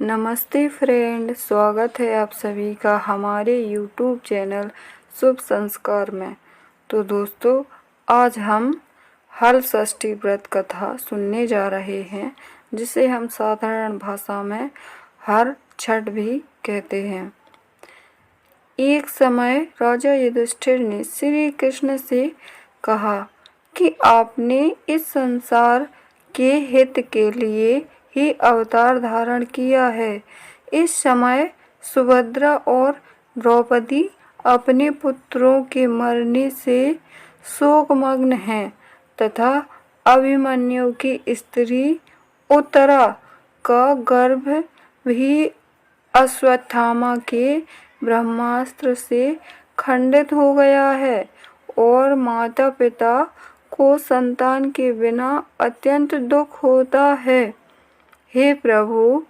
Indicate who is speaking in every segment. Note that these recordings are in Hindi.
Speaker 1: नमस्ते फ्रेंड, स्वागत है आप सभी का हमारे YouTube चैनल शुभ संस्कार में। तो दोस्तों, आज हम हल षष्ठी व्रत कथा सुनने जा रहे हैं, जिसे हम साधारण भाषा में हर छठ भी कहते हैं। एक समय राजा युधिष्ठिर ने श्री कृष्ण से कहा कि आपने इस संसार के हित के लिए ही अवतार धारण किया है। इस समय सुभद्रा और द्रौपदी अपने पुत्रों के मरने से शोकमग्न हैं तथा अभिमन्यु की स्त्री उत्तरा का गर्भ भी अश्वत्थामा के ब्रह्मास्त्र से खंडित हो गया है और माता पिता को संतान के बिना अत्यंत दुख होता है। हे प्रभु,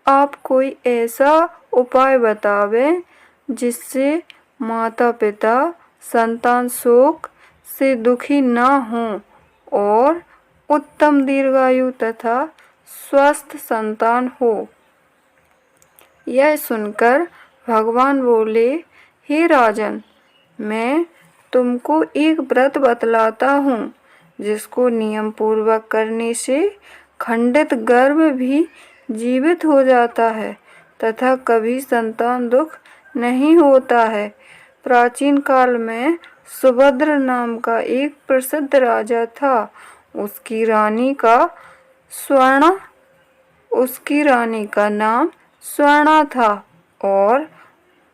Speaker 1: आप कोई ऐसा उपाय बतावें जिससे माता पिता संतान शोक से दुखी न हों और उत्तम दीर्घायु तथा स्वस्थ संतान हो। यह सुनकर भगवान बोले, हे राजन, मैं तुमको एक व्रत बतलाता हूँ जिसको नियम पूर्वक करने से खंडित गर्भ भी जीवित हो जाता है तथा कभी संतान दुख नहीं होता है। प्राचीन काल में सुभद्र नाम का एक प्रसिद्ध राजा था। उसकी रानी का नाम स्वर्णा था और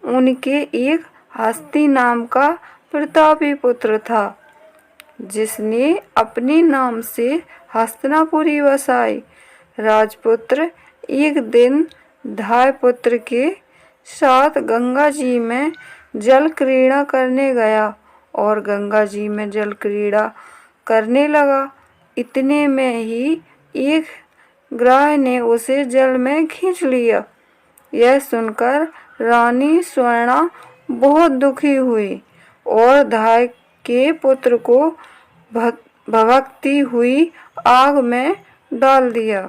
Speaker 1: उनके एक हस्ती नाम का प्रतापी पुत्र था, जिसने अपने नाम से हस्तिनापुरी बसाई। राजपुत्र एक दिन धायपुत्र के साथ गंगा जी में जल क्रीड़ा करने गया और गंगा जी में जल क्रीड़ा करने लगा। इतने में ही एक ग्राह ने उसे जल में खींच लिया। यह सुनकर रानी स्वर्णा बहुत दुखी हुई और धाय के पुत्र को भभकती हुई आग में डाल दिया।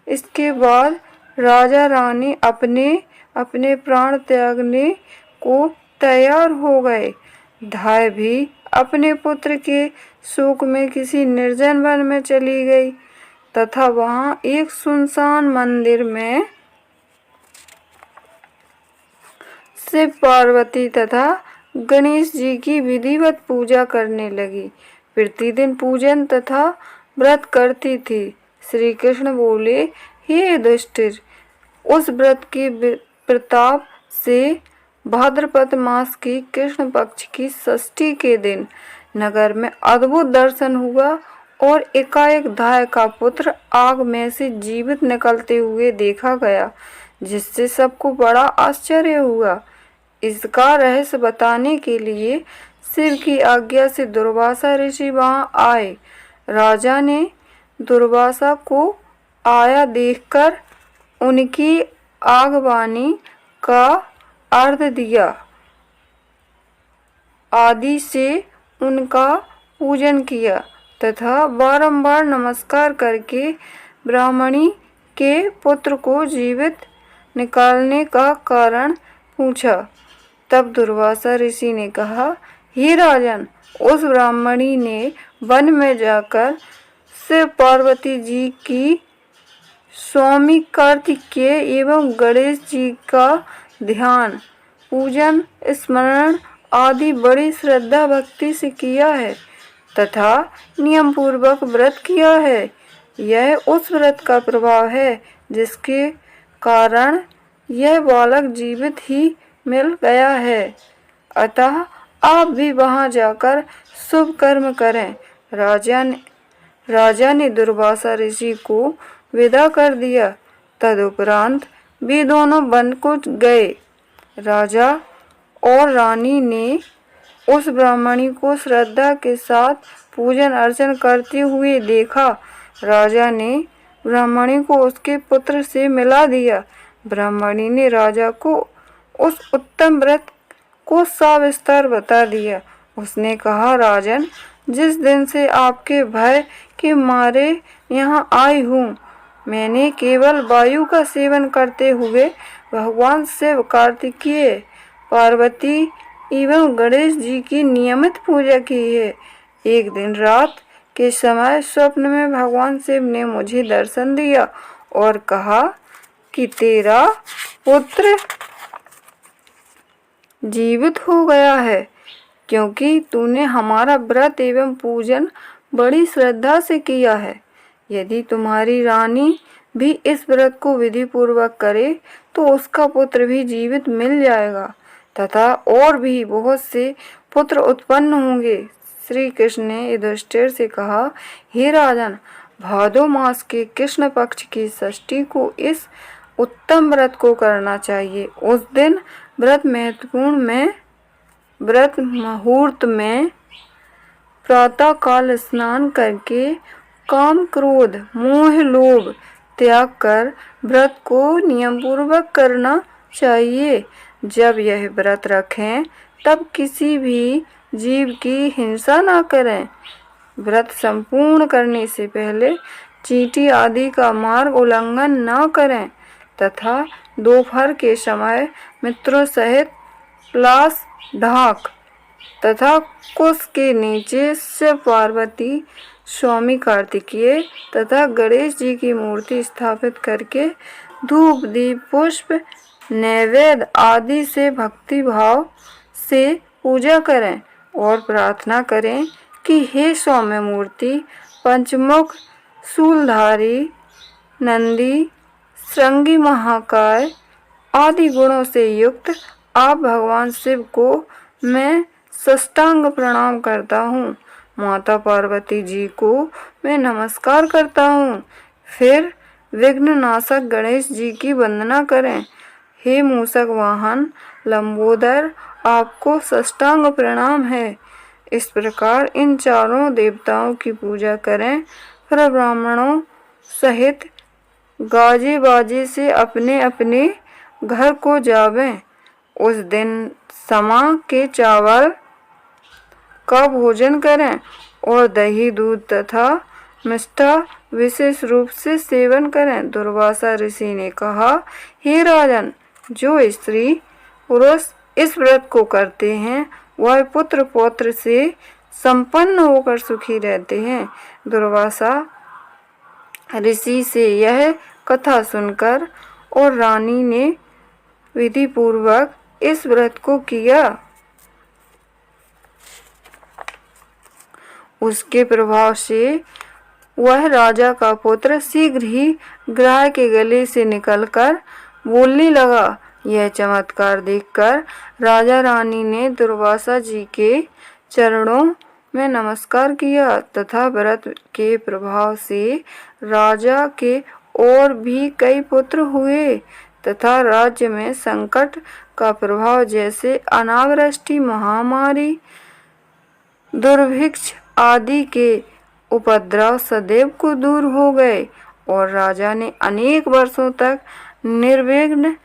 Speaker 1: इसके बाद राजा रानी अपने अपने प्राण त्यागने को तैयार हो गए। धाय भी अपने पुत्र के शोक में किसी निर्जन वन में चली गई तथा वहां एक सुनसान मंदिर में शिव पार्वती तथा गणेश जी की विधिवत पूजा करने लगी। प्रतिदिन पूजन तथा व्रत करती थी। श्री कृष्ण बोले, हे युधिष्ठिर, उस व्रत के प्रताप से भाद्रपद मास की कृष्ण पक्ष की षष्ठी के दिन नगर में अद्भुत दर्शन हुआ और एकाएक धाय का पुत्र आग में से जीवित निकलते हुए देखा गया, जिससे सबको बड़ा आश्चर्य हुआ। इसका रहस्य बताने के लिए शिव की आज्ञा से दुर्वासा ऋषि वहां आए। राजा ने दुर्वासा को आया देखकर उनकी आगवानी का अर्थ दिया आदि से उनका पूजन किया तथा बारंबार नमस्कार करके ब्राह्मणी के पुत्र को जीवित निकालने का कारण पूछा। तब दुर्वासा ऋषि ने कहा, हे राजन, उस ब्राह्मणी ने वन में जाकर शिव पार्वती जी की, स्वामी कार्तिकेय एवं गणेश जी का ध्यान, पूजन, स्मरण आदि बड़ी श्रद्धा भक्ति से किया है तथा नियम पूर्वक व्रत किया है। यह उस व्रत का प्रभाव है जिसके कारण यह बालक जीवित ही मिल गया है। अतः आप भी वहां जाकर शुभ कर्म करें। राजा ने दुर्वासा ऋषि को विदा कर दिया। तदुपरांत वे दोनों वन को गए। राजा और रानी ने उस ब्राह्मणी को श्रद्धा के साथ पूजन अर्चन करते हुए देखा। राजा ने ब्राह्मणी को उसके पुत्र से मिला दिया। ब्राह्मणी ने राजा को उस उत्तम व्रत को सविस्तार बता दिया। उसने कहा, राजन, जिस दिन से आपके भय के मारे यहाँ आई हूँ, मैंने केवल वायु का सेवन करते हुए भगवान शिव, कार्तिकेय, पार्वती एवं गणेश जी की नियमित पूजा की है। एक दिन रात के समय स्वप्न में भगवान शिव ने मुझे दर्शन दिया और कहा कि तेरा पुत्र जीवित हो गया है, क्योंकि तूने हमारा व्रत एवं पूजन बड़ी श्रद्धा से किया है। यदि तुम्हारी रानी भी इस व्रत को विधि पूर्वक करे तो उसका पुत्र भी जीवित मिल जाएगा तथा और भी बहुत से पुत्र उत्पन्न होंगे। श्री कृष्ण ने युधिष्ठिर से कहा, हे राजन, भादो मास के कृष्ण पक्ष की षष्ठी को इस उत्तम व्रत को करना चाहिए। उस दिन व्रत मुहूर्त में प्रातः काल स्नान करके काम, क्रोध, मोह, लोभ त्याग कर व्रत को नियम पूर्वक करना चाहिए। जब यह व्रत रखें तब किसी भी जीव की हिंसा न करें। व्रत संपूर्ण करने से पहले चींटी आदि का मार्ग उल्लंघन न करें तथा दोपहर के समय मित्रों सहित पलाश, ढाक तथा कुश के नीचे शिव, पार्वती, स्वामी कार्तिकेय तथा गणेश जी की मूर्ति स्थापित करके धूप, दीप, पुष्प, नैवेद्य आदि से भक्ति भाव से पूजा करें और प्रार्थना करें कि हे सौम्य मूर्ति, पंचमुख, शूलधारी, नंदी, श्रृंगी, महाकाय आदि गुणों से युक्त आप भगवान शिव को मैं साष्टांग प्रणाम करता हूँ। माता पार्वती जी को मैं नमस्कार करता हूँ। फिर विघ्न नाशक गणेश जी की वंदना करें। हे मूषक वाहन लंबोदर, आपको साष्टांग प्रणाम है। इस प्रकार इन चारों देवताओं की पूजा करें। फिर ब्राह्मणों सहित गाजे बाजे से अपने अपने घर को जावें। उस दिन समा के चावल का भोजन करें और दही, दूध तथा मिष्ठा विशेष रूप से सेवन करें। दुर्वासा ऋषि ने कहा, हे राजन, जो स्त्री पुरुष इस व्रत को करते हैं वह पुत्र पौत्र से संपन्न होकर सुखी रहते हैं। दुर्वासा ऋषि से यह कथा सुनकर और रानी ने विधि पूर्वक इस व्रत को किया। उसके प्रभाव से वह राजा का पुत्र शीघ्र ही ग्राह के गले से निकलकर बोलने लगा। यह चमत्कार देखकर राजा रानी ने दुर्वासा जी के चरणों में नमस्कार किया तथा व्रत के प्रभाव से राजा के और भी कई पुत्र हुए तथा राज्य में संकट का प्रभाव जैसे अनावृष्टि, महामारी, दुर्भिक्ष आदि के उपद्रव सदैव को दूर हो गए और राजा ने अनेक वर्षों तक निर्विघ्न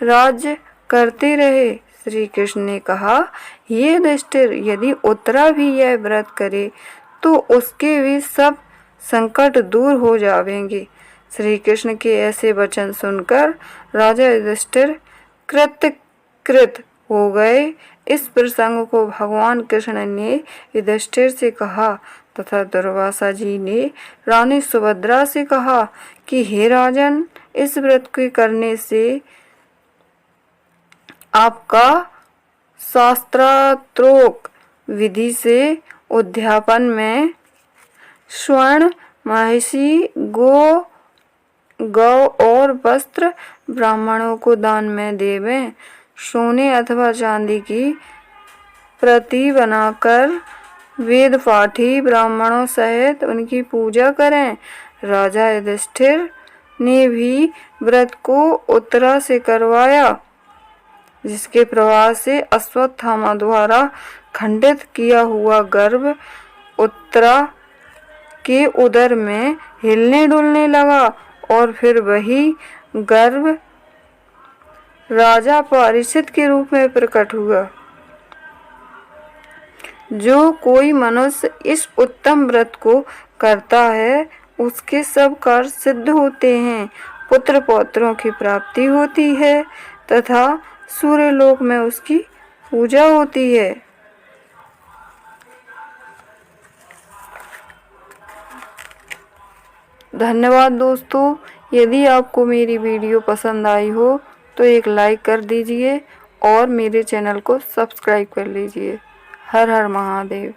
Speaker 1: राज्य करते रहे। श्री कृष्ण ने कहा, ये युधिष्ठिर, यदि उत्तरा भी यह व्रत करे तो उसके भी सब संकट दूर हो जाएंगे। श्री कृष्ण के ऐसे वचन सुनकर राजा युधिष्ठिर कृत हो गए। इस प्रसंग को भगवान कृष्ण ने युधिष्ठिर से कहा तथा दुर्वासा जी ने रानी सुभद्रा से कहा कि हे राजन, इस व्रत के करने से आपका शास्त्रोक्त विधि से उद्यापन में स्वर्ण, महिषी, गौ और वस्त्र ब्राह्मणों को दान में देवें। सोने अथवा चांदी की प्रति बनाकर वेद पाठी ब्राह्मणों सहित उनकी पूजा करें। राजा युधिष्ठिर ने भी व्रत को उत्तरा से करवाया, जिसके प्रभाव से अश्वत्थामा द्वारा खंडित किया हुआ गर्भ उत्तरा के उदर में हिलने डुलने लगा और फिर वही गर्भ राजा परीक्षित के रूप में प्रकट हुआ। जो कोई मनुष्य इस उत्तम व्रत को करता है उसके सब कार्य सिद्ध होते हैं, पुत्र पौत्रों की प्राप्ति होती है तथा सूर्यलोक में उसकी पूजा होती है। धन्यवाद दोस्तों। यदि आपको मेरी वीडियो पसंद आई हो तो एक लाइक कर दीजिए और मेरे चैनल को सब्सक्राइब कर लीजिए। हर हर महादेव।